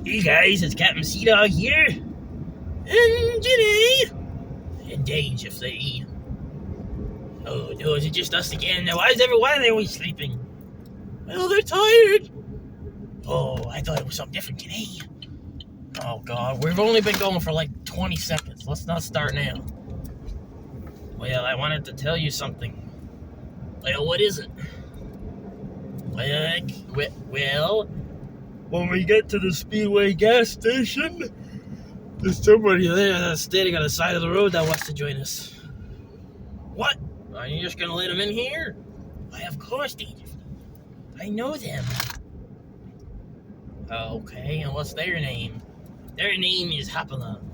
Hey guys, it's Captain Sea Dog here. And Ginny. And Danger Flea. Oh no, is it just us again? Now why are they always sleeping? Well, they're tired. Oh, I thought it was something different, Ginny. Oh god, we've only been going for like 20 seconds. Let's not start now. Well, I wanted to tell you something. Well, what is it? Well, when we get to the Speedway gas station, there's somebody there that's standing on the side of the road that wants to join us. What? Are you just gonna let him in here? Why, of course, Danger. I know them. Okay, and what's their name? Their name is Hopalong.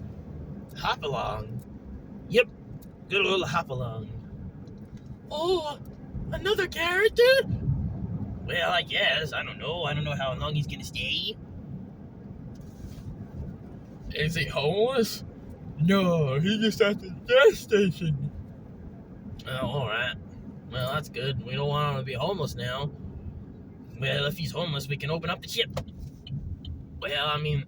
Hopalong? Yep, good old Hopalong. Oh, another character? Well, I guess. I don't know. I don't know how long he's gonna stay. Is he homeless? No, he's just at the gas station. Oh, alright. Well, that's good. We don't want him to be homeless now. Well, if he's homeless, we can open up the ship. Well, I mean,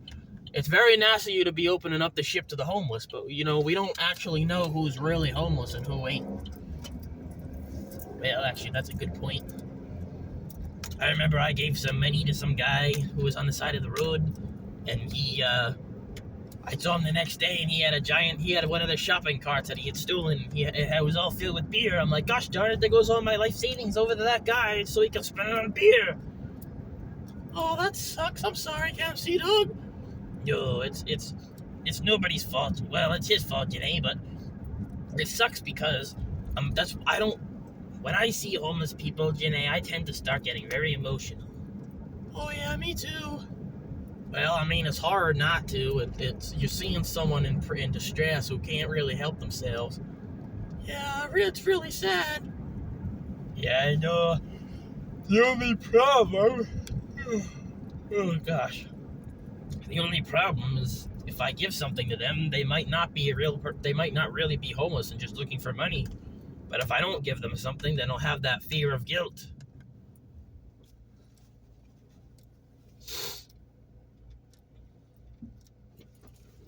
it's very nice of you to be opening up the ship to the homeless, but, you know, we don't actually know who's really homeless and who ain't. Well, actually, that's a good point. I remember I gave some money to some guy who was on the side of the road, and I saw him the next day, and he had one of the shopping carts that he had stolen. It was all filled with beer. I'm like, gosh darn it, there goes all my life savings over to that guy so he can spend it on beer. Oh, that sucks. I'm sorry, Captain Sea Dog. No, it's nobody's fault. Well, it's his fault, you know, but it sucks because when I see homeless people, Janae, I tend to start getting very emotional. Oh yeah, me too. Well, I mean, it's hard not to. You're seeing someone in distress who can't really help themselves. Yeah, it's really sad. Yeah, I know. The only problem... Oh, gosh. The only problem is if I give something to them, they might not really be homeless and just looking for money. But if I don't give them something, then I'll have that fear of guilt.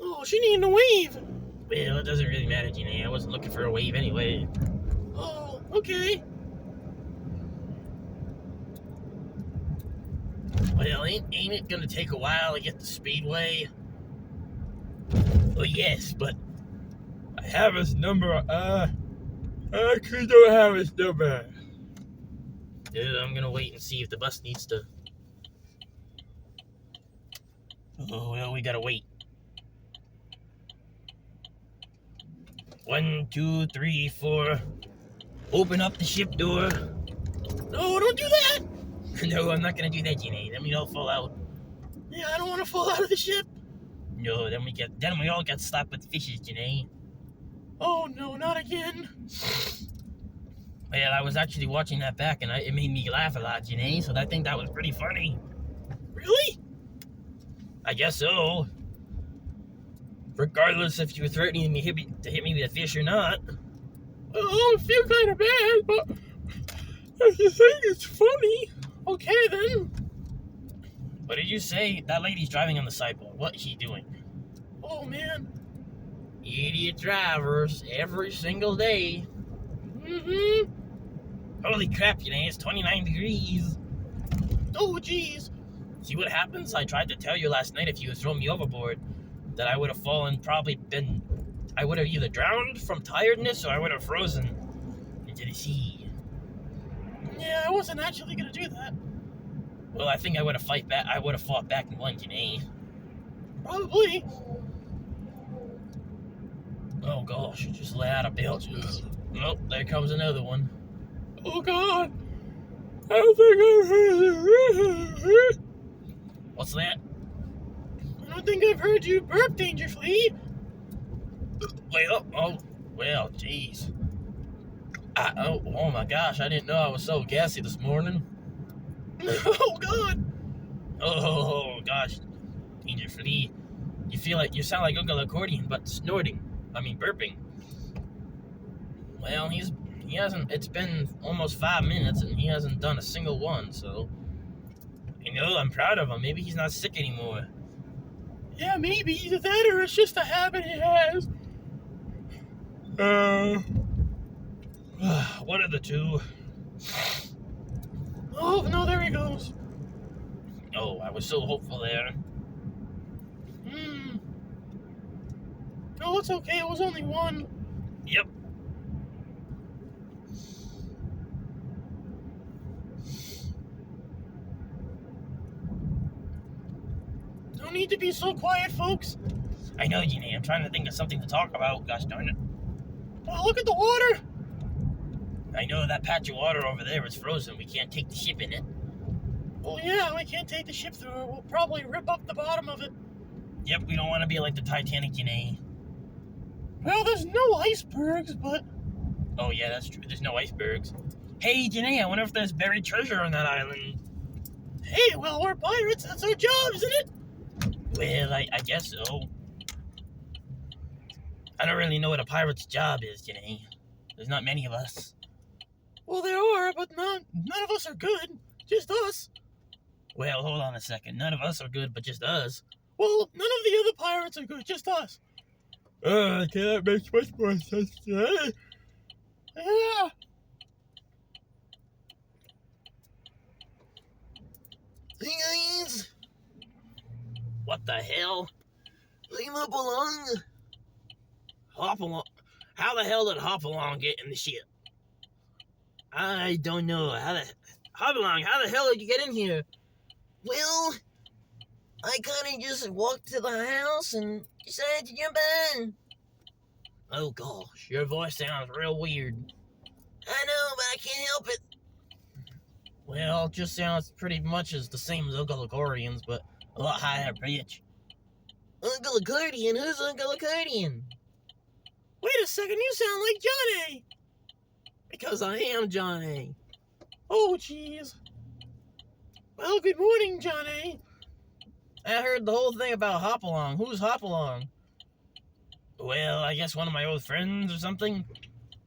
Oh, she needing a wave. Well, it doesn't really matter, Gina. I wasn't looking for a wave anyway. Oh, okay. Well, ain't it gonna take a while to get to Speedway? Oh, yes, but I have his number. I actually don't have his number. Dude, I'm gonna wait and see if the bus needs to... Oh, well, we gotta wait. 1, 2, 3, 4. Open up the ship door. No, don't do that! No, I'm not gonna do that, Gina. Then we all fall out. Yeah, I don't want to fall out of the ship. No, then we all get slapped with fishes, Gina. Oh no, not again. Well, I was actually watching that back, and it made me laugh a lot, Gina. So I think that was pretty funny. Really? I guess so. Regardless if you were threatening to hit me with a fish or not. Oh, I feel kind of bad, but if you think it's funny, okay then. What did you say? That lady's driving on the sidewalk. What is she doing? Oh man. Idiot drivers every single day. Mm-hmm. Holy crap, you know, it's 29 degrees. Oh jeez. See what happens? I tried to tell you last night if you had thrown me overboard that I would have I would have either drowned from tiredness or I would have frozen into the sea. Yeah, I wasn't actually gonna do that. Well, I think I would have fought back and won, Janae. Probably. Oh gosh, just let out a belch. Nope, there comes another one. Oh god! I think I've heard it. What's that? I don't think I've heard you burp, Danger Flea. Well, jeez. Oh my gosh, I didn't know I was so gassy this morning. Oh god! Oh gosh, Danger Flea. You sound like Uncle Accordion, but burping. Well, it's been almost 5 minutes and he hasn't done a single one, so, I'm proud of him. Maybe he's not sick anymore. Yeah, maybe. Either that or it's just a habit he has. One of the two. Oh, no, there he goes. Oh, I was so hopeful there. No, it's okay. It was only one. Yep. No need to be so quiet, folks. I know, Jeannie. I'm trying to think of something to talk about. Gosh darn it. Oh, look at the water. I know that patch of water over there is frozen. We can't take the ship in it. Oh, yeah, we can't take the ship through it. We'll probably rip up the bottom of it. Yep, we don't want to be like the Titanic, Jeannie. Well, there's no icebergs, but... Oh, yeah, that's true. There's no icebergs. Hey, Jeannie, I wonder if there's buried treasure on that island. Hey, well, we're pirates. That's our job, isn't it? Well, I guess so. I don't really know what a pirate's job is, Jeannie. There's not many of us. Well, there are, but none of us are good. Just us. Well, hold on a second. None of us are good, but just us. Well, none of the other pirates are good, just us. Okay, that makes much more sense today. Yeah. Hey, guys. What the hell? I'm Hopalong. Hopalong? How the hell did Hopalong get in the ship? I don't know. Hopalong, how the hell did you get in here? Well, I kind of just walked to the house and decided to jump in. Oh gosh, your voice sounds real weird. I know, but I can't help it. Well, it just sounds pretty much as the same as Uncle Accordions, but a lot higher pitch. Uncle Accordion? Who's Uncle Accordion? Wait a second, you sound like John A. Because I am John A. Oh, jeez. Well, good morning, John A. I heard the whole thing about Hopalong. Who's Hopalong? Well, I guess one of my old friends or something.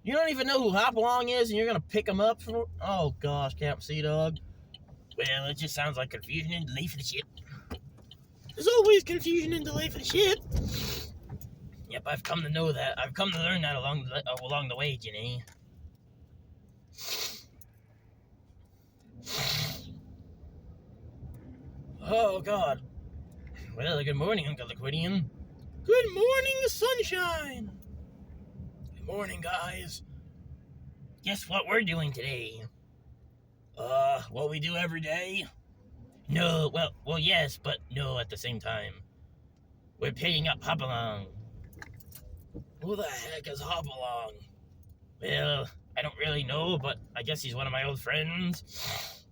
You don't even know who Hopalong is, and you're gonna pick him up for... Oh, gosh, Camp Sea Dog. Well, it just sounds like confusion and delay for the ship. There's always confusion and delay for the ship. Yep, I've come to know that. I've come to learn that along the way, Jenny. Oh, God. Well, good morning, Uncle Accordion. Good morning, sunshine. Good morning, guys. Guess what we're doing today? What we do every day? No, well, yes, but no at the same time. We're picking up Hopalong. Who the heck is Hopalong? Well, I don't really know, but I guess he's one of my old friends.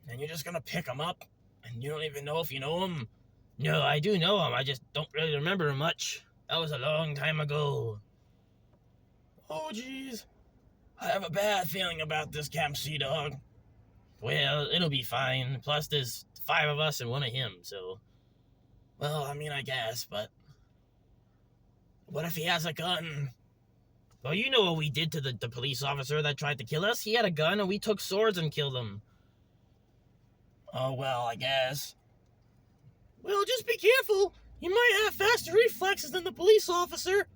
And you're just gonna pick him up? And you don't even know if you know him? No, I do know him. I just don't really remember him much. That was a long time ago. Oh, jeez. I have a bad feeling about this Camp Sea Dog. Well, it'll be fine. Plus, there's 5 of us and 1 of him, so... Well, I mean, I guess, but... What if he has a gun? Well, you know what we did to the police officer that tried to kill us? He had a gun, and we took swords and killed him. Oh, well, I guess. Well, just be careful. You might have faster reflexes than the police officer.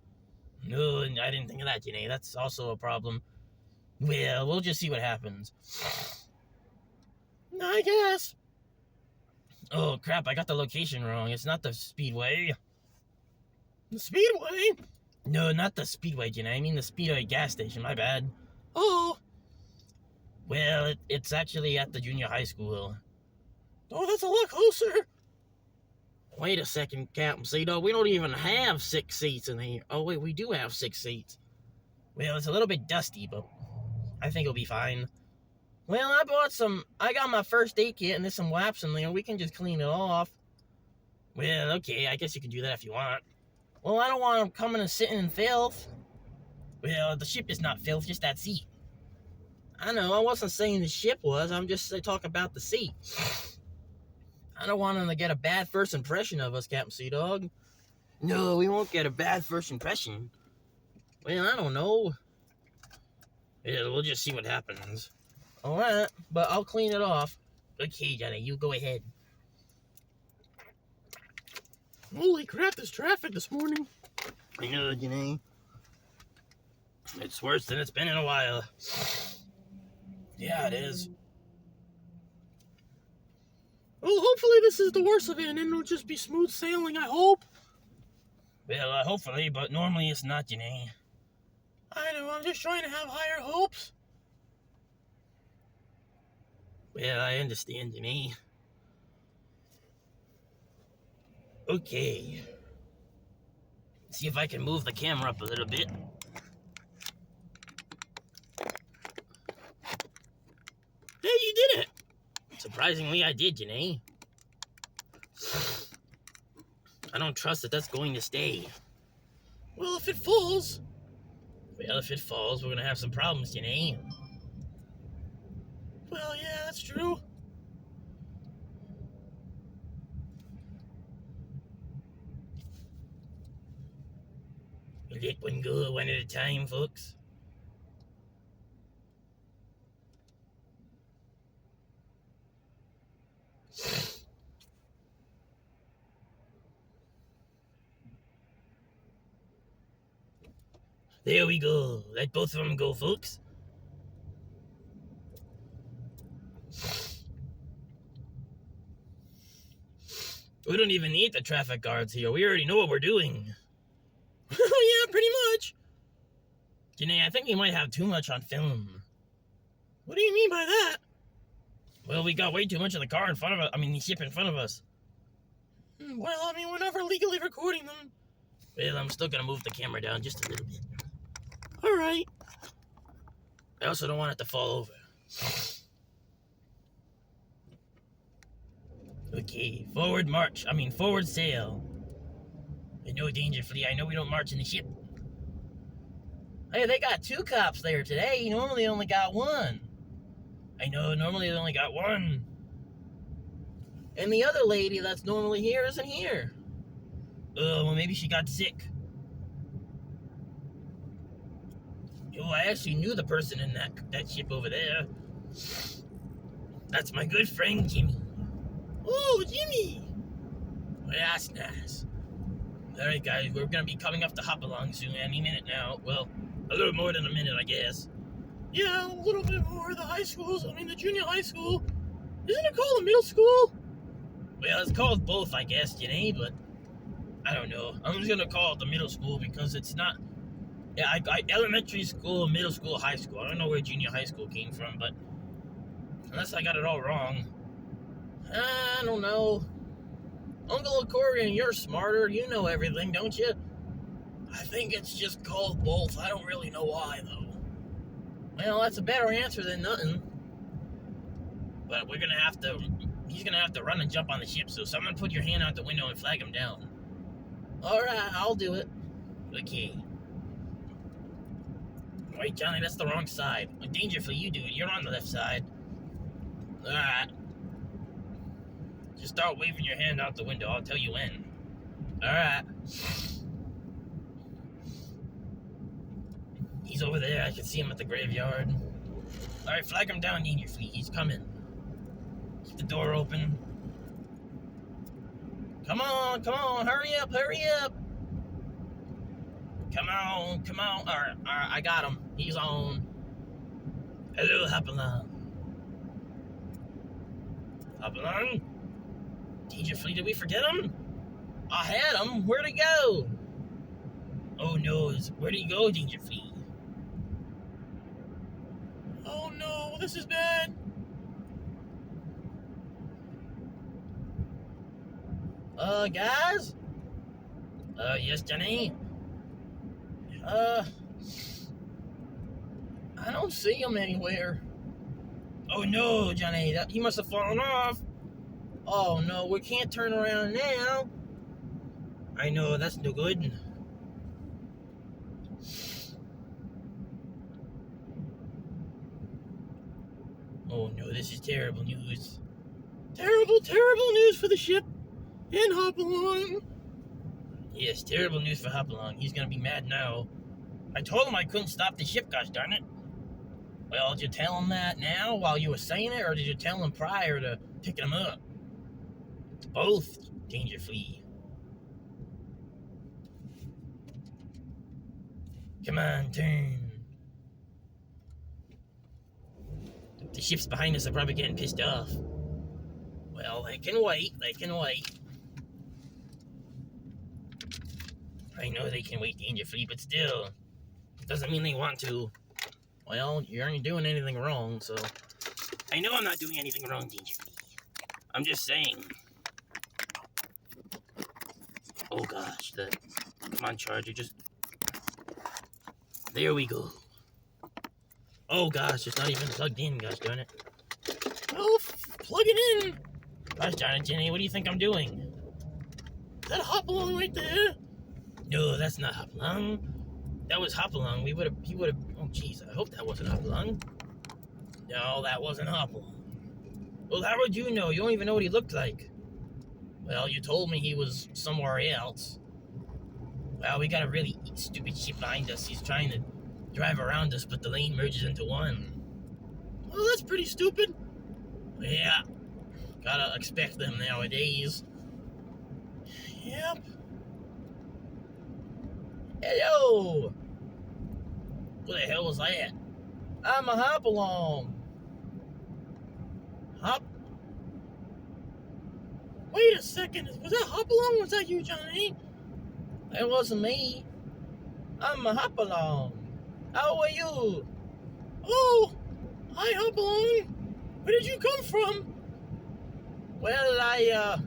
No, I didn't think of that, Jenny. That's also a problem. Well, we'll just see what happens. I guess. Oh, crap, I got the location wrong. It's not the Speedway. The Speedway? No, not the Speedway, Jenny. I mean the Speedway gas station. My bad. Oh. Well, it's actually at the junior high school. Oh, that's a lot closer. Wait a second, Captain Cito. We don't even have 6 seats in here. Oh, wait, we do have 6 seats. Well, it's a little bit dusty, but I think it'll be fine. Well, I got my first aid kit and there's some wipes in there. We can just clean it off. Well, okay, I guess you can do that if you want. Well, I don't want them coming and sitting in filth. Well, the ship is not filth, just that seat. I know, I wasn't saying the ship was. I'm just talking about the seat. I don't want them to get a bad first impression of us, Captain Sea Dog. No, we won't get a bad first impression. Well, I don't know. Yeah, we'll just see what happens. Alright, but I'll clean it off. Okay, Johnny, you go ahead. Holy crap, there's traffic this morning. I know, It's worse than it's been in a while. Yeah, it is. Well, hopefully this is the worst of it, and then it'll just be smooth sailing, I hope. Well, hopefully, but normally it's not, I know, I'm just trying to have higher hopes. Well, I understand, Okay. See if I can move the camera up a little bit. Hey, you did it! Surprisingly, I did, I don't trust that that's going to stay. Well, if it falls... Well, if it falls, we're gonna have some problems, Well, yeah, that's true. We'll let one go one at a time, folks. There we go. Let both of them go, folks. We don't even need the traffic guards here. We already know what we're doing. Oh, yeah, pretty much. I think we might have too much on film. What do you mean by that? Well, we got way too much of the car in front of us. The ship in front of us. Well, we're never legally recording them. Well, I'm still gonna move the camera down just a little bit. Alright. I also don't want it to fall over. Okay, forward sail. No danger, Flea. I know we don't march in the ship. Hey, they got 2 cops there today. Normally they only got 1. I know, normally they only got 1. And the other lady that's normally here isn't here. Oh, well, maybe she got sick. Oh, I actually knew the person in that ship over there. That's my good friend, Jimmy. Oh, Jimmy! Well, that's nice. Alright, guys, we're gonna be coming up to Hopalong soon, any minute now. Well, a little more than a minute, I guess. Yeah, a little bit more. The junior high school. Isn't it called a middle school? Well, it's called both, I guess, but I don't know. I'm just gonna call it the middle school because it's not... Yeah, I elementary school, middle school, high school. I don't know where junior high school came from, but unless I got it all wrong. I don't know. Uncle Accordion, you're smarter. You know everything, don't you? I think it's just called both. I don't really know why, though. Well, that's a better answer than nothing. But he's gonna have to run and jump on the ship, so someone put your hand out the window and flag him down. Alright, I'll do it. Okay. Wait, Johnny, that's the wrong side. Danger for you, dude. You're on the left side. Alright. Just start waving your hand out the window. I'll tell you when. Alright. He's over there. I can see him at the graveyard. Alright, flag him down, Danger Fleet. He's coming. Keep the door open. Come on, hurry up. Come on. Alright, I got him. He's on. Hello, Hopalong. Hopalong? Danger Fleet, did we forget him? I had him. Where'd he go? Oh no, where'd he go, Danger Fleet? Oh no, this is bad. Guys? Yes, Johnny? I don't see him anywhere. Oh no, Johnny, he must have fallen off. Oh no, we can't turn around now. I know, that's no good. Oh no, this is terrible news. Terrible news for the ship and Hopalong. Yes, terrible news for Hopalong. He's gonna be mad now. I told him I couldn't stop the ship, gosh darn it. Well, did you tell him that now while you were saying it, or did you tell him prior to picking him up? Both, Danger Flea. Come on, turn. The ships behind us are probably getting pissed off. Well, they can wait. They can wait. I know they can wait dangerously, but still, it doesn't mean they want to. Well, you aren't doing anything wrong, so... I know I'm not doing anything wrong, dangerously. I'm just saying. Oh gosh, come on, Charger, just... There we go. Oh gosh, it's not even plugged in, gosh darn it. Oh, plug it in! Gosh darn it, Jenny, what do you think I'm doing? Is that Hopalong right there? No, that's not Hopalong. That was Hopalong. He would've, oh jeez, I hope that wasn't Hopalong. No, that wasn't Hopalong. Well, how would you know? You don't even know what he looked like. Well, you told me he was somewhere else. Well, we got a really stupid ship behind us. He's trying to drive around us, but the lane merges into one. Well, that's pretty stupid. Yeah, gotta expect them nowadays. Yep. Hello! What the hell was that? I'm a Hopalong. Wait a second, was that Hopalong or was that you, Johnny? It wasn't me. I'm a Hopalong. How are you? Oh, hi Hopalong. Where did you come from? Well, I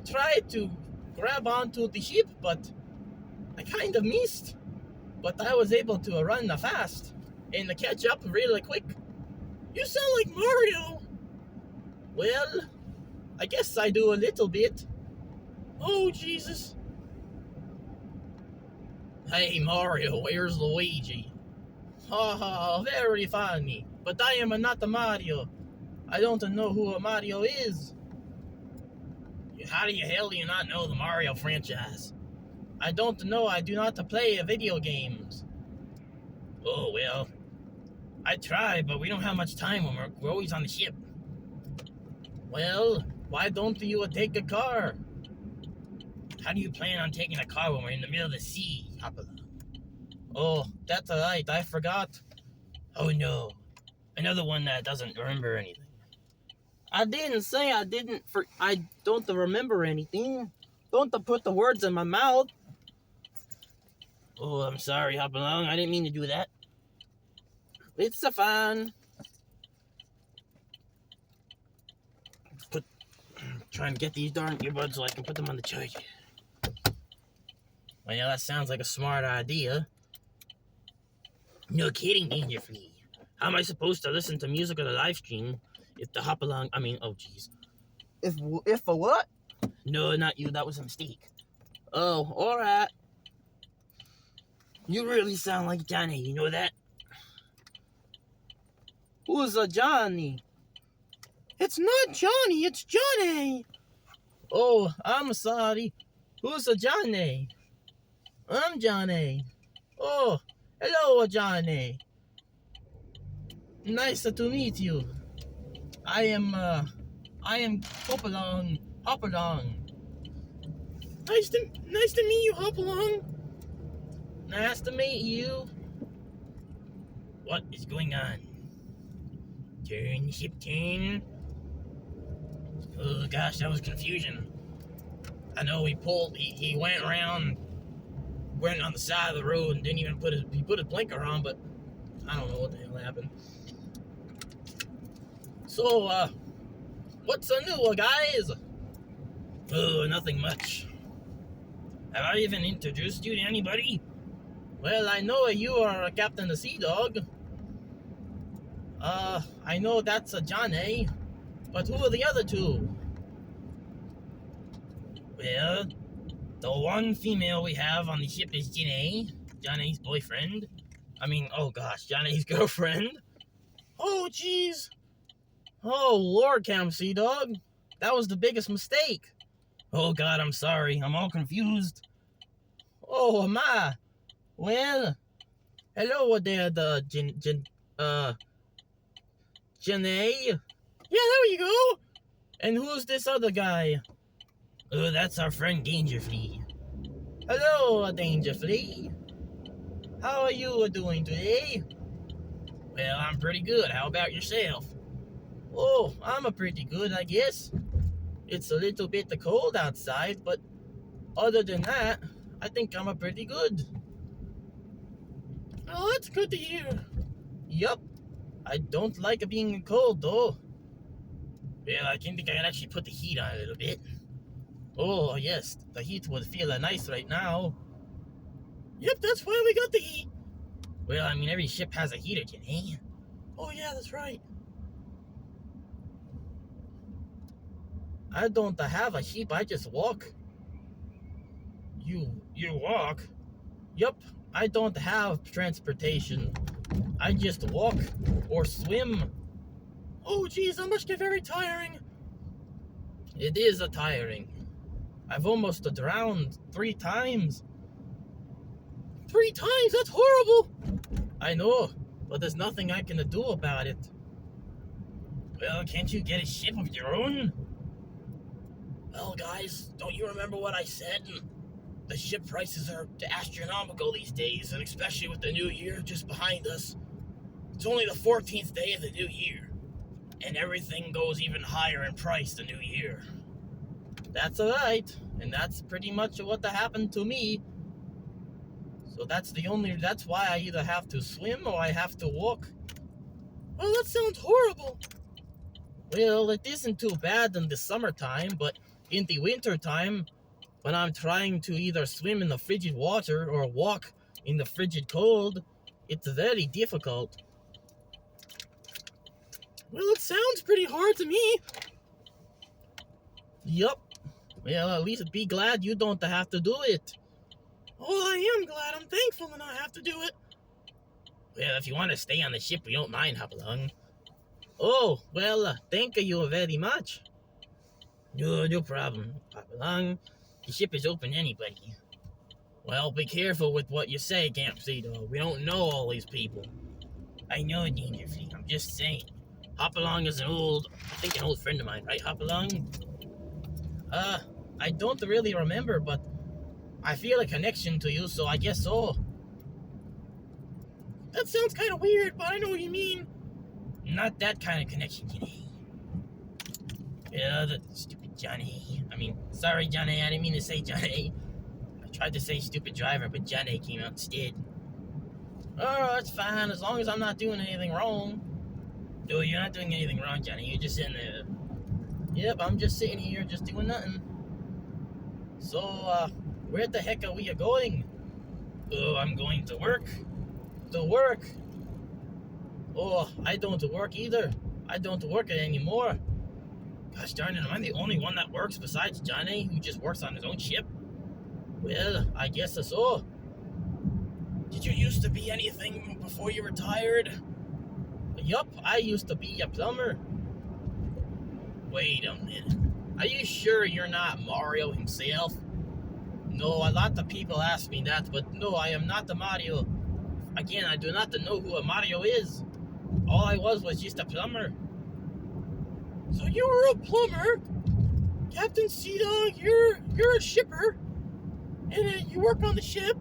tried to grab onto the ship, but I kind of missed. But I was able to run fast and catch up really quick. You sound like Mario. Well, I guess I do a little bit. Oh, Jesus. Hey, Mario, where's Luigi? Ha ha, very funny. But I am not a Mario. I don't know who a Mario is. How the hell do you not know the Mario franchise? I don't know. I do not play video games. Oh, well. I try, but we don't have much time when we're always on the ship. Well, why don't you take a car? How do you plan on taking a car when we're in the middle of the sea, Hopalong? Oh, that's right. I forgot. Oh, no. Another one that doesn't remember anything. I didn't say I didn't. I don't remember anything. Don't put the words in my mouth. Oh, I'm sorry, Hopalong. I didn't mean to do that. It's fine. Trying to get these darn earbuds so I can put them on the charger. Well, yeah, that sounds like a smart idea. No kidding, Dangerflea. How am I supposed to listen to music on a live stream if the Hopalong... oh, jeez. If a what? No, not you. That was a mistake. Oh, alright. You really sound like Johnny. You know that? Who's a Johnny? It's not Johnny. It's Johnny. Oh, I'm sorry. Who's a Johnny? I'm Johnny. Oh, hello, Johnny. Nice to meet you. I am Hopalong. Nice to meet you, Hopalong. Nice to meet you. What is going on? Turn, ship, turn. Oh gosh, that was confusion. I know he went around, went on the side of the road and didn't even put his blinker on, but I don't know what the hell happened. So, what's new, guys? Oh, nothing much. Have I even introduced you to anybody? Well, I know you are Captain the Sea Dog. I know that's a Johnny, but who are the other two? Well, the one female we have on the ship is Jenny, Johnny's boyfriend. Johnny's girlfriend. Oh, jeez. Oh, Lord, Cam Sea Dog. That was the biggest mistake. Oh, God, I'm sorry. I'm all confused. Oh, am I? Well, hello there, Jenny. Yeah, there you go. And who's this other guy? Oh, that's our friend Dangerflea. Hello, Dangerflea. How are you doing today? Well, I'm pretty good. How about yourself? Oh, I'm a pretty good, I guess. It's a little bit cold outside, but other than that, I think I'm a pretty good. Oh, that's good to hear. Yup. I don't like being cold, though. Well, I think I can actually put the heat on a little bit. Oh, yes, the heat would feel nice right now. Yep, that's why we got the heat. Well, I mean, every ship has a heater, Jenny. Oh, yeah, that's right. I don't have a sheep, I just walk. You walk? Yup, I don't have transportation. I just walk or swim. Oh, geez, that must get very tiring. It is tiring. I've almost drowned 3 times. 3 times? That's horrible! I know, but there's nothing I can do about it. Well, can't you get a ship of your own? Well, guys, don't you remember what I said? The ship prices are astronomical these days, and especially with the new year just behind us. It's only the 14th day of the new year, and everything goes even higher in price the new year. That's alright, and that's pretty much what happened to me. So that's why I either have to swim or I have to walk. Well, that sounds horrible. Well, it isn't too bad in the summertime, but in the wintertime, when I'm trying to either swim in the frigid water or walk in the frigid cold, it's very difficult. Well, it sounds pretty hard to me. Yup. Well, at least be glad you don't have to do it. Oh, I am glad. I'm thankful that I have to do it. Well, if you want to stay on the ship, we don't mind, Hopalong. Oh, well, thank you very much. No problem, Hopalong. The ship is open to anybody. Well, be careful with what you say, Camp Cedar. We don't know all these people. I know, Dangerfield. I'm just saying. Hopalong is an old friend of mine, right, Hopalong? I don't really remember, but I feel a connection to you, so I guess so. That sounds kind of weird, but I know what you mean. Not that kind of connection, Johnny. Yeah, the stupid Johnny. Sorry, Johnny, I didn't mean to say Johnny. I tried to say stupid driver, but Johnny came out instead. Oh, that's fine, as long as I'm not doing anything wrong. No, you're not doing anything wrong, Johnny. You're just sitting there. Yep, I'm just sitting here, just doing nothing. So, where the heck are we going? Oh, I'm going to work. To work. Oh, I don't work either. I don't work anymore. Gosh darn it, am I the only one that works besides Johnny, who just works on his own ship? Well, I guess so. Did you used to be anything before you retired? Yup, I used to be a plumber. Wait a minute. Are you sure you're not Mario himself? No, a lot of people ask me that, but no, I am not the Mario. Again, I do not know who a Mario is. All I was just a plumber. So you were a plumber, Captain Sea-Dog, you're a shipper, and you work on the ship?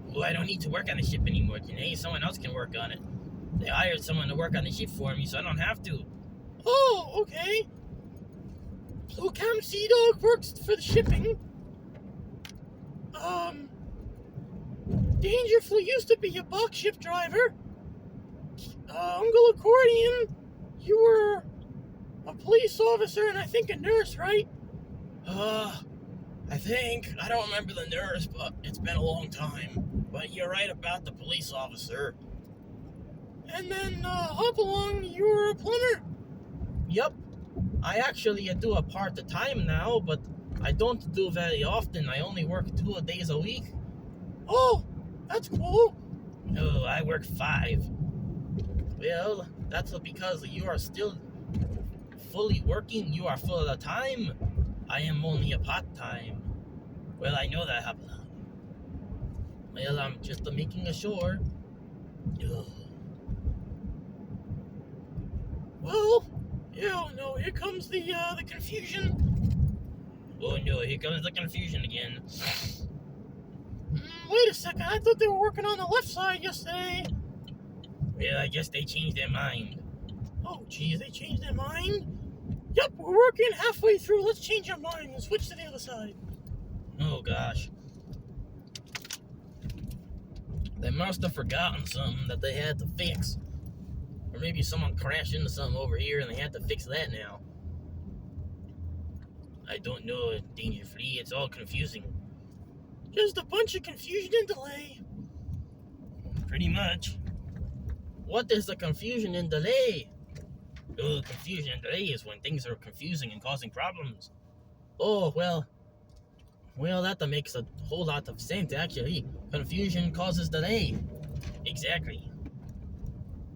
Well, I don't need to work on the ship anymore, Janae. Someone else can work on it. They hired someone to work on the ship for me, so I don't have to. Oh, okay. So Captain Sea-Dog works for the shipping. Dangerfully used to be a box ship driver. Uncle Accordion, you were a police officer and I think a nurse, right? I think. I don't remember the nurse, but it's been a long time. But you're right about the police officer. And then, Hopalong, you were a plumber? Yep. I actually do a part-time now, but I don't do very often. I only work 2 days a week. Oh, that's cool. No, I work 5. Well, that's because you are still fully working. You are full of the time. I am only a part-time. Well, I know that, Hopalong. Well, I'm just making sure. Ugh. Well, yeah, no, here comes the confusion. Oh no, here comes the confusion again. Wait a second, I thought they were working on the left side yesterday. Well, I guess they changed their mind. Oh, geez, they changed their mind? Yep, we're working halfway through. Let's change our mind and switch to the other side. Oh, gosh. They must have forgotten something that they had to fix. Or maybe someone crashed into something over here and they had to fix that now. I don't know, Danger Free. It's all confusing. Just a bunch of confusion and delay. Pretty much. What is the confusion and delay? Oh, confusion and delay is when things are confusing and causing problems. Oh, well, that makes a whole lot of sense, actually. Confusion causes delay. Exactly.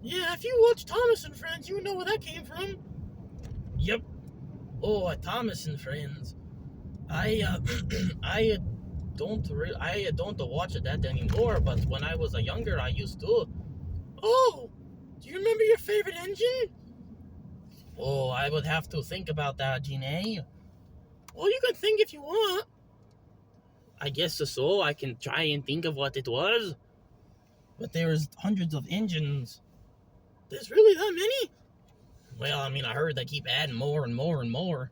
Yeah, if you watch Thomas and Friends, you know where that came from. Yep. Oh, Thomas and Friends. I don't watch it that anymore, but when I was younger, I used to. Oh, do you remember your favorite engine? Oh, I would have to think about that, Gene. Well, you can think if you want. I guess so. I can try and think of what it was. But there's hundreds of engines. There's really that many? Well, I mean, I heard they keep adding more and more and more.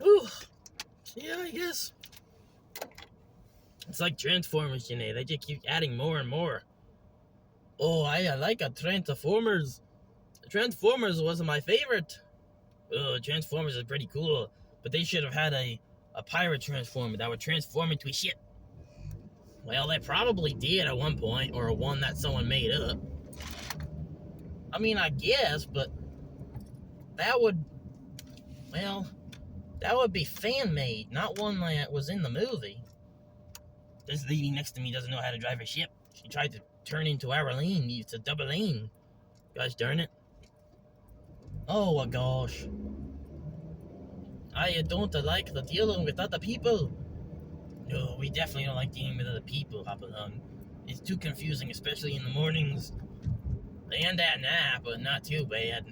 Ooh, yeah, I guess. It's like Transformers, Janae. They just keep adding more and more. Oh, I like a Transformers. Transformers was my favorite. Oh, Transformers is pretty cool. But they should have had a pirate transformer that would transform into a ship. Well, they probably did at one point, or one that someone made up. I mean, I guess, but that would be fan-made, not one that was in the movie. This lady next to me doesn't know how to drive a ship. She tried to turn into our lane. It's a double lane. Gosh darn it. Oh, gosh. I don't like the dealing with other people. No, we definitely don't like dealing with other people, Hopalong. It's too confusing, especially in the mornings. And at night, but not too bad.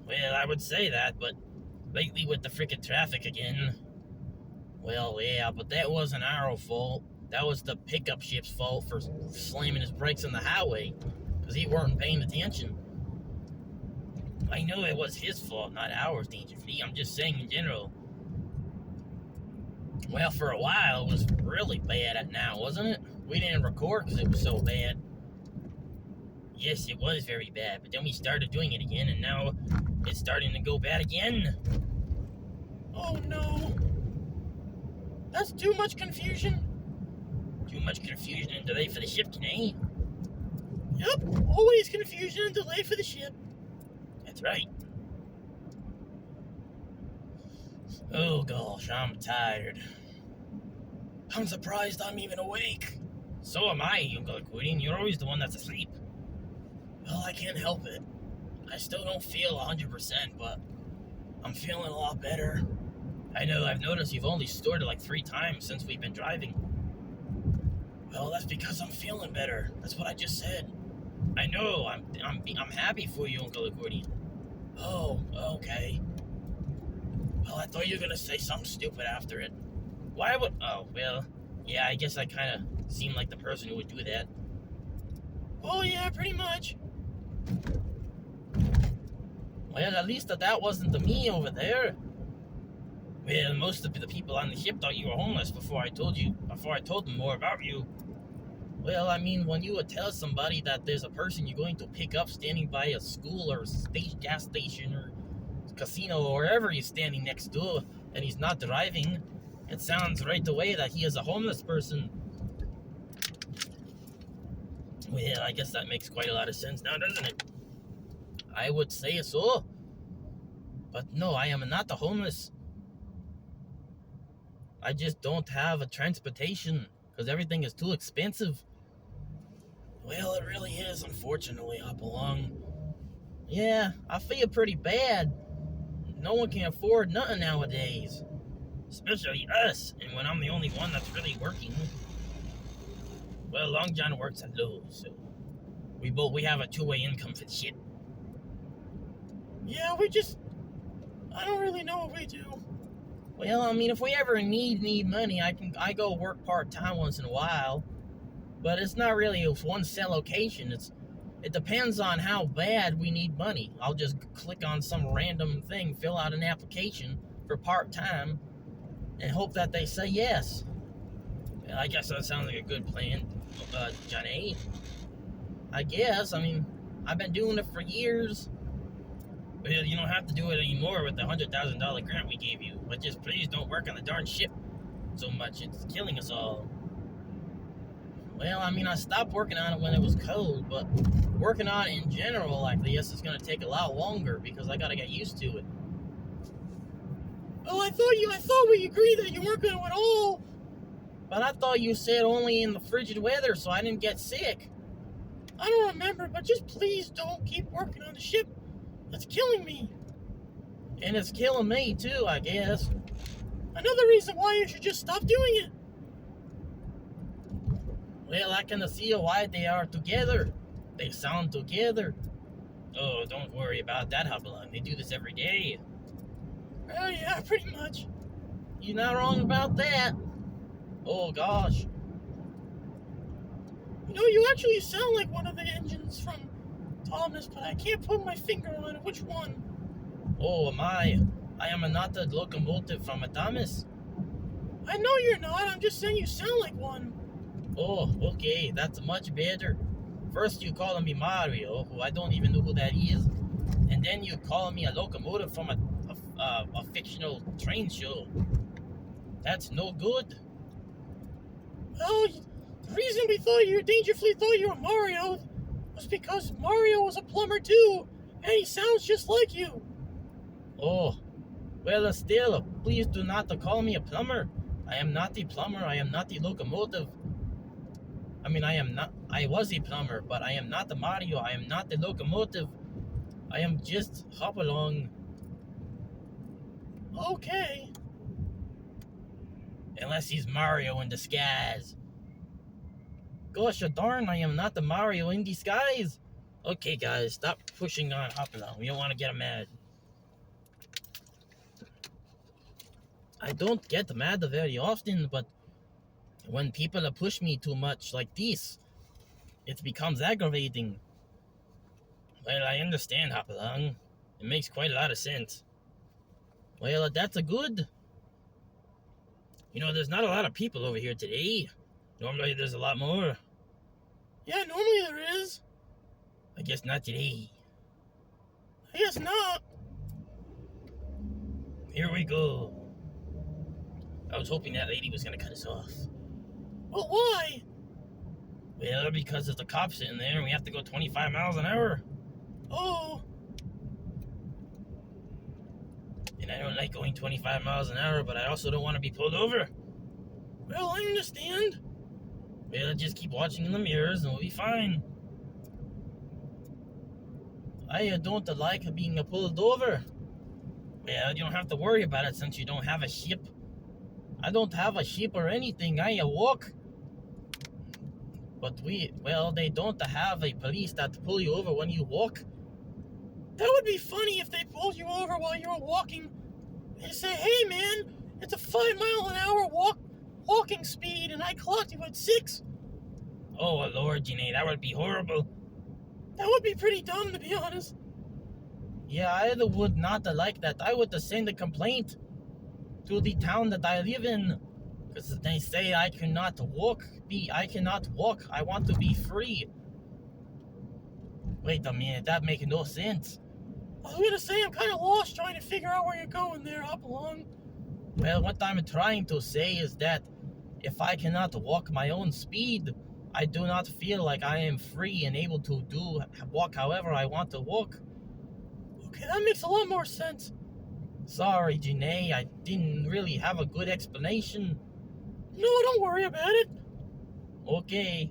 Well, I would say that, but lately with the frickin' traffic again. Well, yeah, but that wasn't our fault. That was the pickup ship's fault for slamming his brakes on the highway, because he weren't paying attention. I know it was his fault, not ours, Danger Free. I'm just saying in general. Well, for a while, it was really bad at now, wasn't it? We didn't record because it was so bad. Yes, it was very bad, but then we started doing it again, and now it's starting to go bad again. Oh, no. That's too much confusion. Too much confusion and delay for the ship today. Yep, always confusion and delay for the ship. That's right. Oh gosh, I'm tired. I'm surprised I'm even awake. So am I, Uncle Quiddy. You're always the one that's asleep. Well, I can't help it. I still don't feel 100%, but I'm feeling a lot better. I know, I've noticed you've only stored it like 3 times since we've been driving. Well, that's because I'm feeling better. That's what I just said. I know, I'm happy for you, Uncle Accordion. Oh, okay. Well, I thought you were gonna say something stupid after it. Why would... Oh, well, yeah, I guess I kind of seem like the person who would do that. Oh, yeah, pretty much. Well, at least that wasn't the me over there. Well, most of the people on the ship thought you were homeless before I told them more about you. Well, I mean, when you would tell somebody that there's a person you're going to pick up standing by a school or gas station or casino or wherever he's standing next to, and he's not driving, it sounds right away that he is a homeless person. Well, I guess that makes quite a lot of sense now, doesn't it? I would say so. But no, I am not the homeless. I just don't have a transportation because everything is too expensive. Well, it really is, unfortunately, Hopalong. Yeah, I feel pretty bad. No one can afford nothing nowadays. Especially us, and when I'm the only one that's really working. Well, Long John works at Lowe's, so we have a 2-way income for the ship. Yeah, I don't really know what we do. Well, I mean, if we ever need money, I go work part-time once in a while. But it's not really a one set location. It depends on how bad we need money. I'll just click on some random thing, fill out an application for part-time, and hope that they say yes. I guess that sounds like a good plan, Johnny. I guess. I mean, I've been doing it for years. But you don't have to do it anymore with the $100,000 grant we gave you. But just please don't work on the darn ship so much. It's killing us all. Well, I mean, I stopped working on it when it was cold, but working on it in general, like this, is going to take a lot longer because I got to get used to it. Oh, I thought we agreed that you weren't going to at all. But I thought you said only in the frigid weather, so I didn't get sick. I don't remember, but just please don't keep working on the ship. It's killing me. And it's killing me too, I guess. Another reason why you should just stop doing it. Well, I can see why they are together. They sound together. Oh, don't worry about that, Hopalong. They do this every day. Oh, yeah, pretty much. You're not wrong about that. Oh, gosh. You know, you actually sound like one of the engines from Thomas, but I can't put my finger on which one. Oh, am I? I am not the locomotive from a Thomas. I know you're not. I'm just saying you sound like one. Oh, okay. That's much better. First you call me Mario, who I don't even know who that is. And then you call me a locomotive from a fictional train show. That's no good. Well, the reason we dangerously thought you were Mario was because Mario was a plumber too, and he sounds just like you. Oh, well, still, please do not call me a plumber. I am not the plumber. I am not the locomotive. I mean, I was a plumber, but I am not the Mario. I am not the locomotive. I am just Hopalong. Okay. Unless he's Mario in disguise. Gosh darn, I am not the Mario in disguise. Okay, guys, stop pushing on Hopalong. We don't want to get him mad. I don't get mad very often, but when people push me too much like this, it becomes aggravating. Well, I understand, Hopalong. It makes quite a lot of sense. Well, that's a good. You know, there's not a lot of people over here today. Normally there's a lot more. Yeah, normally there is. I guess not today. I guess not. Here we go. I was hoping that lady was going to cut us off. Well, why? Well, because there's the cops sitting there and we have to go 25 miles an hour. Oh. And I don't like going 25 miles an hour, but I also don't want to be pulled over. Well, I understand. Well, just keep watching in the mirrors and we'll be fine. I don't like being pulled over. Well, you don't have to worry about it since you don't have a ship. I don't have a ship or anything. I walk. But they don't have a police that pull you over when you walk. That would be funny if they pulled you over while you were walking. They say, hey man, it's a 5 mile an hour walking speed and I clocked you at 6. Oh Lord, Janae, that would be horrible. That would be pretty dumb, to be honest. Yeah, I would not like that. I would send a complaint to the town that I live in. Because they say I cannot walk. I want to be free. Wait a minute, that makes no sense. I was gonna say I'm kind of lost trying to figure out where you're going there, Hopalong. Well, what I'm trying to say is that if I cannot walk my own speed, I do not feel like I am free and able to walk however I want to walk. Okay, that makes a lot more sense. Sorry, Janae, I didn't really have a good explanation. No, don't worry about it. Okay.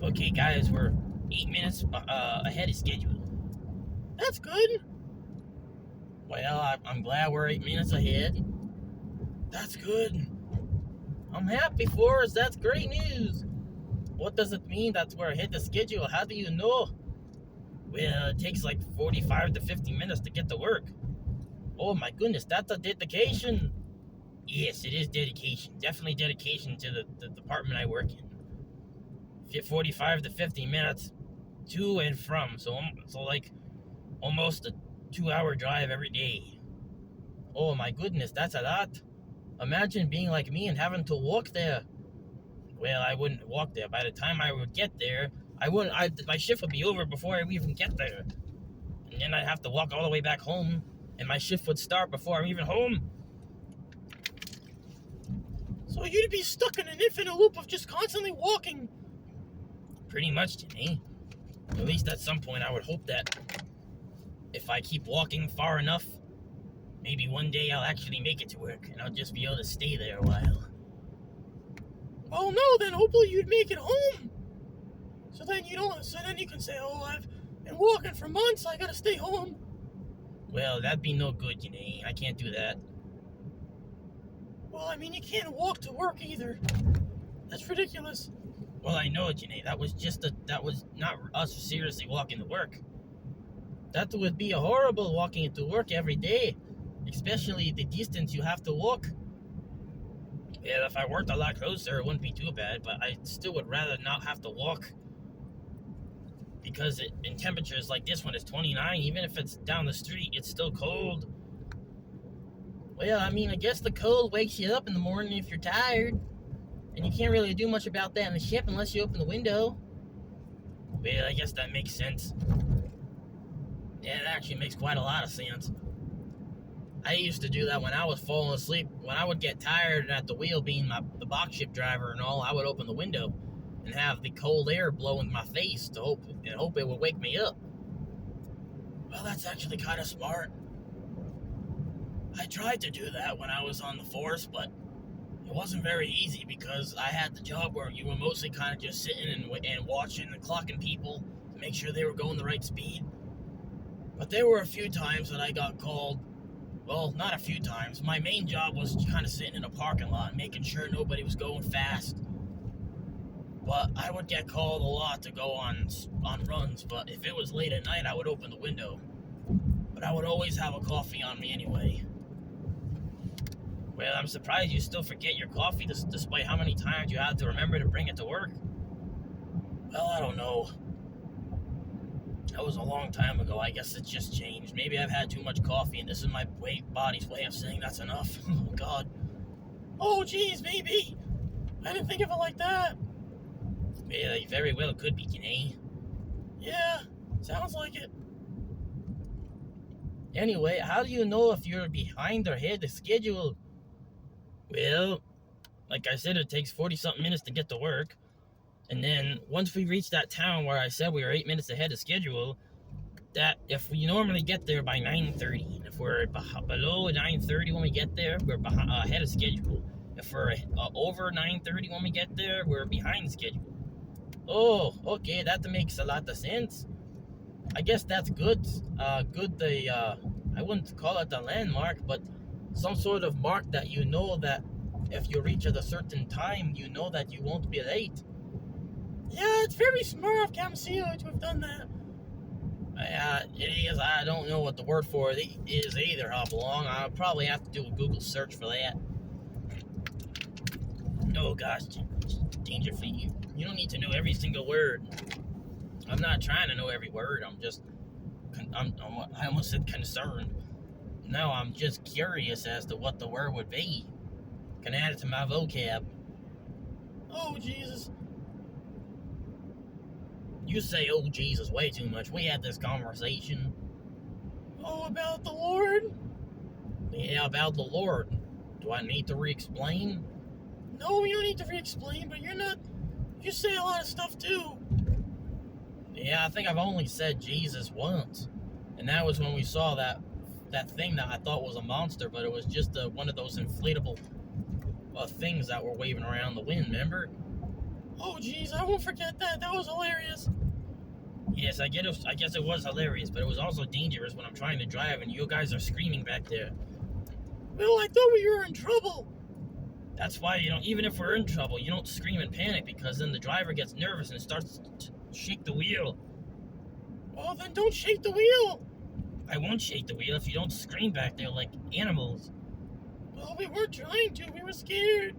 Okay, guys, we're 8 minutes ahead of schedule. That's good. Well, I'm glad we're 8 minutes ahead. That's good. I'm happy for us. That's great news. What does it mean that we're ahead of schedule? How do you know? Well, it takes like 45 to 50 minutes to get to work. Oh my goodness, that's a dedication. Yes, it is dedication. Definitely dedication to the department I work in. 45 to 50 minutes to and from. So like almost a 2-hour drive every day. Oh my goodness, that's a lot. Imagine being like me and having to walk there. Well, I wouldn't walk there. By the time I would get there, my shift would be over before I would even get there. And then I'd have to walk all the way back home, and my shift would start before I'm even home. So you'd be stuck in an infinite loop of just constantly walking. Pretty much, Jimmy. At least at some point, I would hope that if I keep walking far enough, maybe one day I'll actually make it to work, and I'll just be able to stay there a while. Oh no, then hopefully you'd make it home. So then you can say, oh, I've been walking for months, I gotta stay home. Well, that'd be no good, Janae. I can't do that. Well, I mean, you can't walk to work either. That's ridiculous. Well, I know, Janae. That was not us seriously walking to work. That would be horrible walking to work every day, especially the distance you have to walk. Yeah, if I worked a lot closer, it wouldn't be too bad, but I still would rather not have to walk. Because in temperatures like this one is 29, even if it's down the street, it's still cold. Well, I mean, I guess the cold wakes you up in the morning if you're tired. And you can't really do much about that in the ship unless you open the window. Well, I guess that makes sense. Yeah, it actually makes quite a lot of sense. I used to do that when I was falling asleep. When I would get tired at the wheel being the box ship driver and all, I would open the window and have the cold air blow in my face to hope it would wake me up. Well, that's actually kind of smart. I tried to do that when I was on the force, but it wasn't very easy because I had the job where you were mostly kind of just sitting and watching and clocking people to make sure they were going the right speed. But there were a few times that I got called. Well, not a few times. My main job was kind of sitting in a parking lot, making sure nobody was going fast. But I would get called a lot to go on runs, but if it was late at night, I would open the window. But I would always have a coffee on me anyway. Well, I'm surprised you still forget your coffee despite how many times you had to remember to bring it to work. Well, I don't know. That was a long time ago. I guess it's just changed. Maybe I've had too much coffee and this is my body's way of saying that's enough. Oh, God. Oh, geez, maybe. I didn't think of it like that. Yeah, you very well could be, Janae. Yeah, sounds like it. Anyway, how do you know if you're behind or ahead of schedule? Well, like I said, it takes 40-something minutes to get to work. And then once we reach that town where I said we were 8 minutes ahead of schedule, that if we normally get there by 9:30, if we're below 9:30 when we get there, we're ahead of schedule. If we're over 9:30 when we get there, we're behind schedule. Oh, okay, that makes a lot of sense. I guess that's good. I wouldn't call it a landmark, but some sort of mark that you know that if you reach at a certain time, you know that you won't be late. Yeah, it's very smart of Camsio to have done that. It is. I don't know what the word for it is either, Hopalong. I'll probably have to do a Google search for that. Oh, gosh, danger for you. You don't need to know every single word. I'm not trying to know every word. I almost said concerned. No, I'm just curious as to what the word would be. Can add it to my vocab. Oh, Jesus. You say, oh, Jesus, way too much. We had this conversation. Oh, about the Lord? Yeah, about the Lord. Do I need to re-explain? No, you don't need to re-explain, but you say a lot of stuff, too. Yeah, I think I've only said Jesus once. And that was when we saw that thing that I thought was a monster, but it was just one of those inflatable things that were waving around the wind, remember? Oh, jeez, I won't forget that. That was hilarious. Yes, I guess it was hilarious, but it was also dangerous when I'm trying to drive and you guys are screaming back there. Well, I thought we were in trouble. That's why, even if we're in trouble, you don't scream and panic, because then the driver gets nervous and starts to shake the wheel. Well, then don't shake the wheel. I won't shake the wheel if you don't scream back there like animals. Well, we were trying to. We were scared.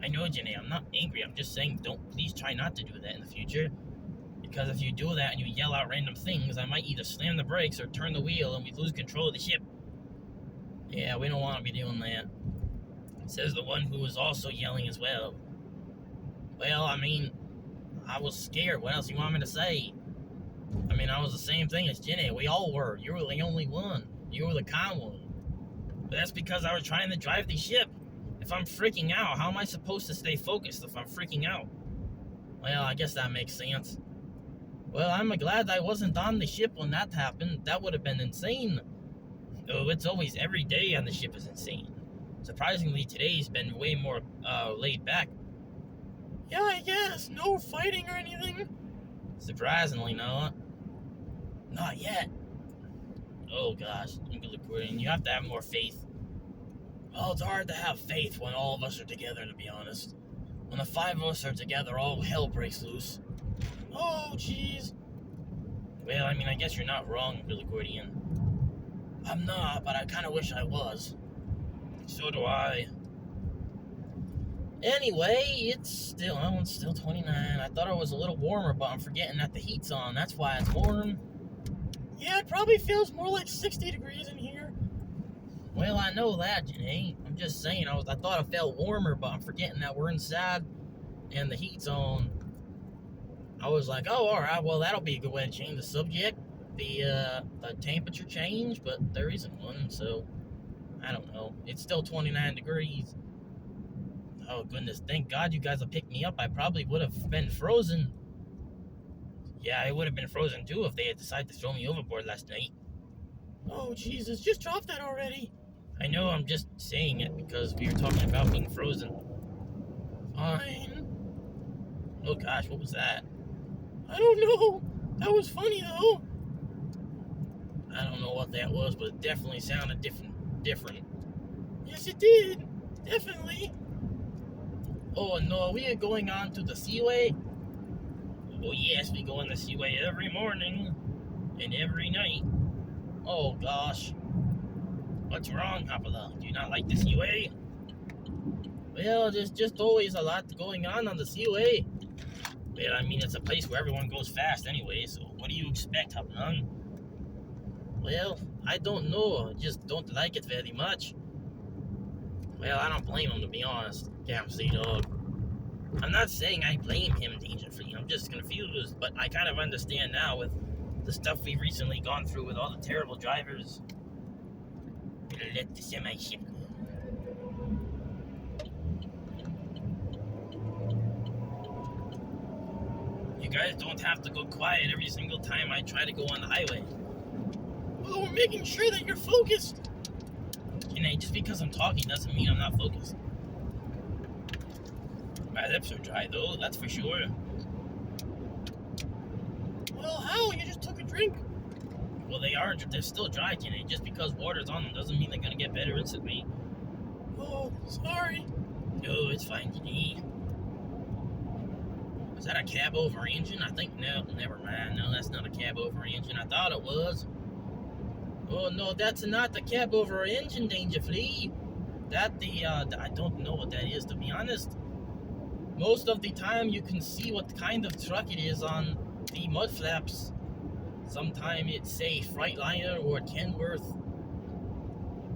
I know, Janae, I'm not angry. I'm just saying please try not to do that in the future. Because if you do that and you yell out random things, I might either slam the brakes or turn the wheel and we lose control of the ship. Yeah, we don't want to be doing that. Says the one who was also yelling as well. Well, I mean, I was scared. What else you want me to say? I mean, I was the same thing as Jenny. We all were. You were the only one. You were the calm one. But that's because I was trying to drive the ship. If I'm freaking out, how am I supposed to stay focused if I'm freaking out? Well, I guess that makes sense. Well, I'm glad I wasn't on the ship when that happened. That would have been insane. Oh, it's always every day on the ship is insane. Surprisingly, today's been way more laid back. Yeah, I guess. No fighting or anything. Surprisingly, no. Not yet. Oh gosh, you have to have more faith. Well, it's hard to have faith when all of us are together, to be honest. When the 5 of us are together, all hell breaks loose. Oh, jeez. Well, I mean, I guess you're not wrong, Billy Gordian. I'm not, but I kind of wish I was. So do I. Anyway, it's still 29. I thought it was a little warmer, but I'm forgetting that the heat's on. That's why it's warm. Yeah, it probably feels more like 60 degrees in here. Well, I know that, Janae. I'm just saying, I thought it felt warmer, but I'm forgetting that we're inside and the heat's on. I was like, oh, all right, well, that'll be a good way to change the subject. The temperature change, but there isn't one, so I don't know. It's still 29 degrees. Oh, goodness. Thank God you guys have picked me up. I probably would have been frozen. Yeah, I would have been frozen, too, if they had decided to throw me overboard last night. Oh, Jesus. Just drop that already. I know, I'm just saying it because we were talking about being frozen. Fine. Oh, gosh, what was that? I don't know. That was funny, though. I don't know what that was, but it definitely sounded different. Yes, it did. Definitely. Oh, no, we are going on to the seaway? Oh, yes, we go on the seaway every morning and every night. Oh, gosh. What's wrong, Hopalong? Do you not like the seaway? Well, there's just always a lot going on the seaway. Well, I mean, it's a place where everyone goes fast anyway, so what do you expect, Hopalong? Well, I don't know. I just don't like it very much. Well, I don't blame him, to be honest. Damn sea dog. I'm not saying I blame him, Dangerfree. I'm just confused, but I kind of understand now with the stuff we've recently gone through with all the terrible drivers. We'll let the semi-ship go. You guys don't have to go quiet every single time I try to go on the highway. Well, we're making sure that you're focused. Just because I'm talking doesn't mean I'm not focused. My lips are dry, though, that's for sure. Well, how? You just took a drink. Well, they're still dry, Janae. Just because water's on them doesn't mean they're gonna get better instantly. Oh, sorry. No, it's fine, Janae. Was that a cab over engine? I think, no, never mind. No, that's not a cab over engine. I thought it was. Oh, no, that's not the cab over engine, Dangerfree. I don't know what that is, to be honest. Most of the time, you can see what kind of truck it is on the mud flaps. Sometimes it's, say, Freightliner or Kenworth.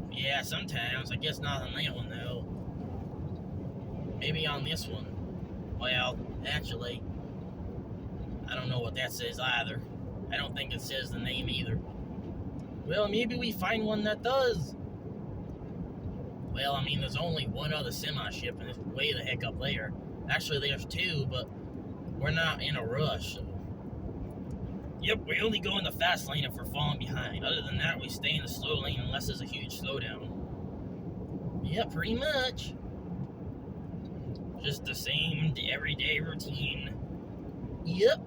Yeah, sometimes. I guess not on that one, though. Maybe on this one. Well, actually, I don't know what that says either. I don't think it says the name either. Well, maybe we find one that does. Well, I mean, there's only one other semi-ship, and it's way the heck up there. Actually, there's two, but we're not in a rush. So. Yep, we only go in the fast lane if we're falling behind. Other than that, we stay in the slow lane unless there's a huge slowdown. Yeah, pretty much. Just the same everyday routine. Yep.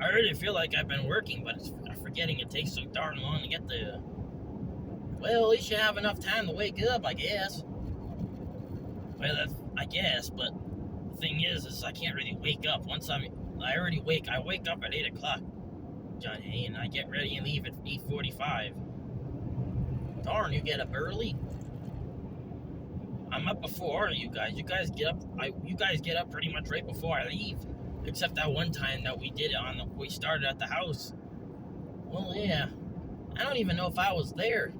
I really feel like I've been working, but I'm forgetting it takes so darn long to get there. Well, at least you have enough time to wake up, I guess. Well, I guess, but the thing is I can't really wake up. I wake up at 8 o'clock. Johnny, and I get ready and leave at 8:45. Darn, you get up early? I'm up before you guys. You guys get up. You guys get up pretty much right before I leave, except that one time that we did it we started at the house. Well, yeah, I don't even know if I was there.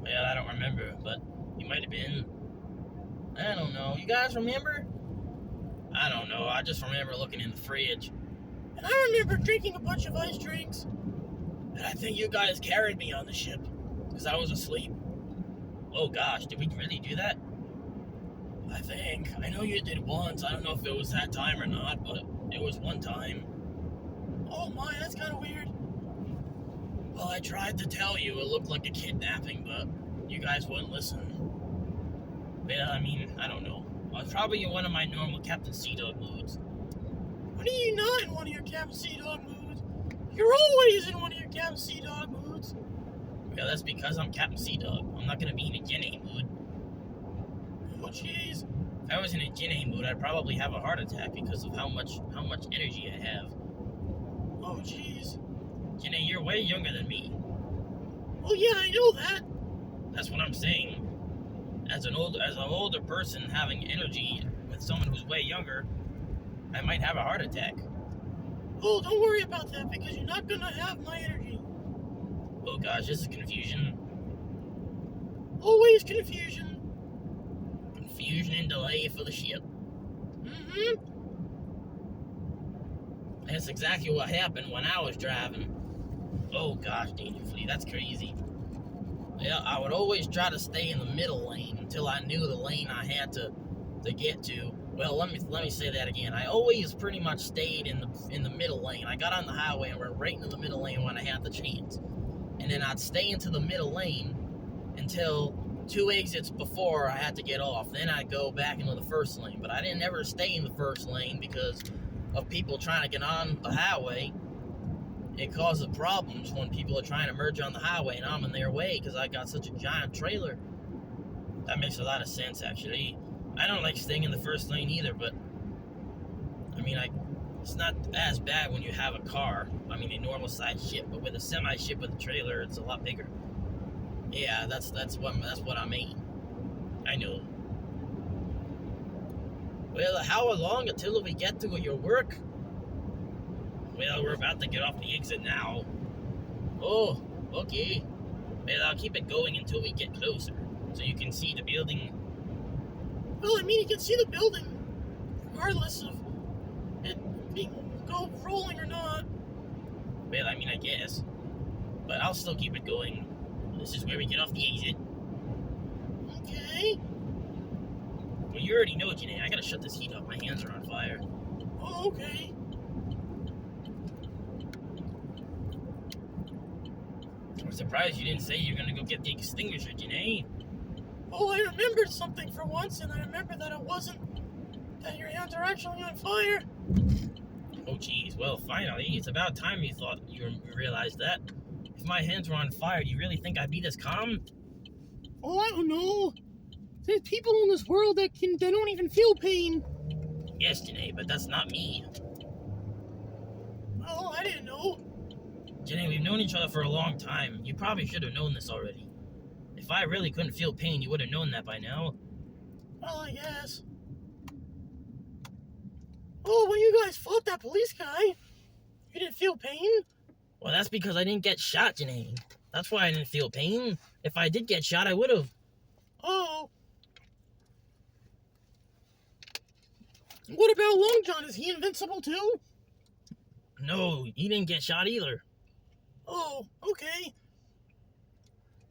Well, I don't remember, but you might have been. I don't know. You guys remember? I don't know. I just remember looking in the fridge. And I remember drinking a bunch of ice drinks. And I think you guys carried me on the ship, because I was asleep. Oh gosh, did we really do that? I think. I know you did once. I don't know if it was that time or not, but it was one time. Oh my, that's kind of weird. Well, I tried to tell you it looked like a kidnapping, but you guys wouldn't listen. Well, I mean, I don't know. I was probably in one of my normal Captain Sea Dog moods. When are you not in one of your Captain Sea Dog moods? You're always in one of your Captain Sea Dog moods. Well, that's because I'm Captain Sea Dog. I'm not gonna be in a Gen A mood. Oh jeez. If I was in a Gen A mood, I'd probably have a heart attack because of how much energy I have. Oh jeez. Gen A, you're way younger than me. Oh yeah, I know that. That's what I'm saying. As an older person having energy with someone who's way younger, I might have a heart attack. Oh, don't worry about that because you're not gonna have my energy. Oh gosh, this is confusion. Always confusion. Confusion and delay for the ship. Mm-hmm. That's exactly what happened when I was driving. Oh gosh, dangerously, that's crazy. Yeah, I would always try to stay in the middle lane until I knew the lane I had to get to. Well, let me say that again. I always pretty much stayed in the middle lane. I got on the highway and went right into the middle lane when I had the chance. And then I'd stay into the middle lane until 2 exits before I had to get off. Then I'd go back into the first lane. But I didn't ever stay in the first lane because of people trying to get on the highway. It causes problems when people are trying to merge on the highway and I'm in their way because I got such a giant trailer. That makes a lot of sense, actually. I don't like staying in the first lane either, but I mean, it's not as bad when you have a car. I mean, a normal size ship, but with a semi ship with a trailer, it's a lot bigger. Yeah, that's what I mean. I know. Well, how long until we get to your work? Well, we're about to get off the exit now. Oh, okay. Well, I'll keep it going until we get closer, so you can see the building. Well, I mean, you can see the building, regardless of it being rolling or not. Well, I mean, I guess. But I'll still keep it going. This is where we get off the exit. Okay. Well, you already know, Janae. I gotta shut this heat up. My hands are on fire. Oh, okay. I'm surprised you didn't say you're gonna go get the extinguisher, Janae. Oh, I remembered something for once, and I remember that that your hands are actually on fire. Oh, geez. Well, finally. It's about time you thought you realized that. If my hands were on fire, do you really think I'd be this calm? Oh, I don't know. There's people in this world that don't even feel pain. Yes, Janae, but that's not me. Oh, I didn't know. Janae, we've known each other for a long time. You probably should have known this already. If I really couldn't feel pain, you would have known that by now. Well, I guess. Oh, when you guys fought that police guy, you didn't feel pain? Well, that's because I didn't get shot, Janae. That's why I didn't feel pain. If I did get shot, I would have. Oh. What about Long John? Is he invincible too? No, he didn't get shot either. Oh, okay.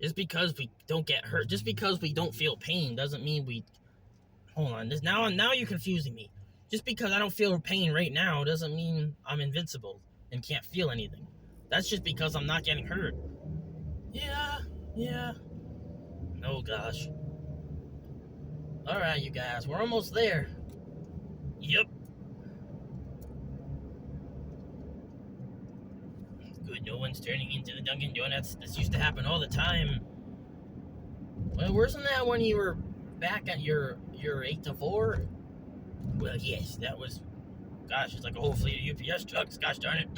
Just because we don't get hurt, just because we don't feel pain doesn't mean we... Hold on, now you're confusing me. Just because I don't feel pain right now doesn't mean I'm invincible and can't feel anything. That's just because I'm not getting hurt. Yeah. Oh gosh. Alright, you guys, we're almost there. Yep. Good, no one's turning into the Dunkin' Donuts. This used to happen all the time. Well, wasn't that when you were back at your 8 to 4? Well, yes, that was... Gosh, it's like a whole fleet of UPS trucks. Gosh darn it.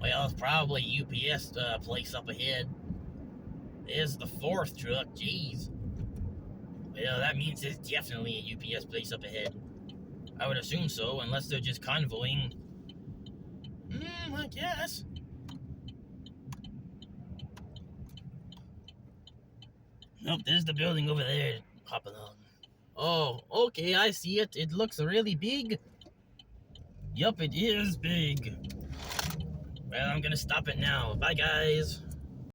Well, it's probably UPS place up ahead. There's the fourth truck, jeez. Well, that means there's definitely a UPS place up ahead. I would assume so, unless they're just convoying. I guess. Nope, there's the building over there, Hopalong. Oh, okay, I see it. It looks really big. Yup, it is big. Well, I'm gonna stop it now. Bye, guys.